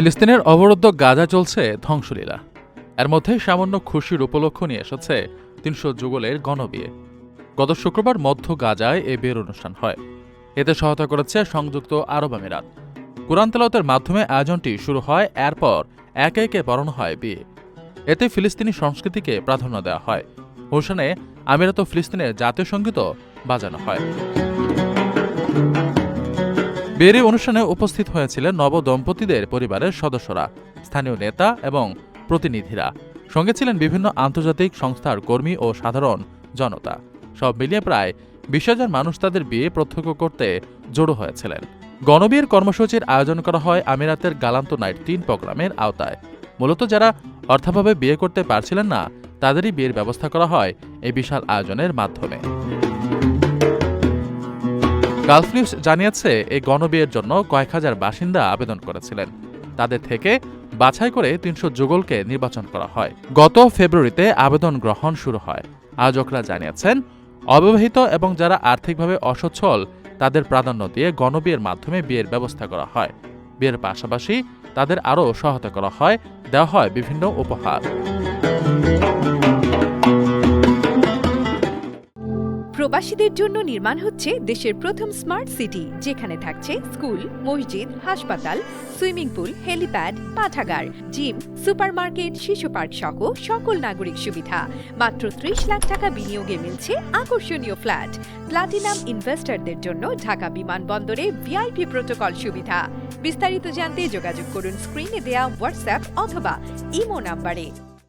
ফিলিস্তিনের অবরুদ্ধ গাজা চলছে ধ্বংসলীলা। এর মধ্যে সামান্য খুশির উপলক্ষ নিয়ে এসেছে ৩০০ যুগলের গণবিয়ে। গত শুক্রবার মধ্য গাজায় এ বিয়ের অনুষ্ঠান হয়। এতে সহায়তা করেছে সংযুক্ত আরব আমিরাত। কুরআন তেলাওয়াতের মাধ্যমে আয়োজনটি শুরু হয়, এরপর একে একে পড়ানো হয় বিয়ে। এতে ফিলিস্তিনি সংস্কৃতিকে প্রাধান্য দেওয়া হয়। অনুষ্ঠানে আমিরাত ও ফিলিস্তিনের জাতীয় সঙ্গীতও বাজানো হয়। বিয়ের অনুষ্ঠানে উপস্থিত হয়েছিলেন নবদম্পতিদের পরিবারের সদস্যরা, স্থানীয় নেতা এবং প্রতিনিধিরা। সঙ্গে ছিলেন বিভিন্ন আন্তর্জাতিক সংস্থার কর্মী ও সাধারণ জনতা। সব মিলিয়ে প্রায় ২০,০০০ মানুষ তাদের বিয়ে প্রত্যক্ষ করতে জড়ো হয়েছিলেন। গণবিয়ের কর্মসূচির আয়োজন করা হয় আমিরাতের গালান্ত নাইট ৩ প্রোগ্রামের আওতায়। মূলত যারা অর্থাভাবে বিয়ে করতে পারছিলেন না, তাদেরই বিয়ের ব্যবস্থা করা হয় এই বিশাল আয়োজনের মাধ্যমে। গালফ নিউজ জানিয়েছে, এই গণবিয়ের জন্য কয়েক হাজার বাসিন্দা আবেদন করেছিলেন। তাদের থেকে বাছাই করে ৩০০ যুগলকে নির্বাচন করা হয়। গত ফেব্রুয়ারিতে আবেদন গ্রহণ শুরু হয়। আয়োজকরা জানিয়েছেন, অবিবাহিত এবং যারা আর্থিকভাবে অসচ্ছল তাদের প্রাধান্য দিয়ে গণবিয়ের মাধ্যমে বিয়ের ব্যবস্থা করা হয়। বিয়ের পাশাপাশি তাদের আরও সহায়তা করা হয়, দেওয়া হয় বিভিন্ন উপহার। প্রবাসীদের জন্য নির্মাণ হচ্ছে দেশের প্রথম স্মার্ট সিটি, যেখানে থাকছে স্কুল, মসজিদ, হাসপাতাল, সুইমিং পুল, হেলিপ্যাড, পাঠাগার, জিম, সুপারমার্কেট, শিশু পার্ক সহ সকল নাগরিক সুবিধা। মাত্র ৩০ লাখ টাকা বিনিয়োগে মিলছে আকর্ষণীয় ফ্ল্যাট। প্লাটিনাম ইনভেস্টরদের জন্য ঢাকা বিমানবন্দরে ভিআইপি প্রোটোকল সুবিধা। বিস্তারিত জানতে যোগাযোগ করুন স্ক্রিনে দেয়া হোয়াটসঅ্যাপ অথবা ইমো নাম্বারে।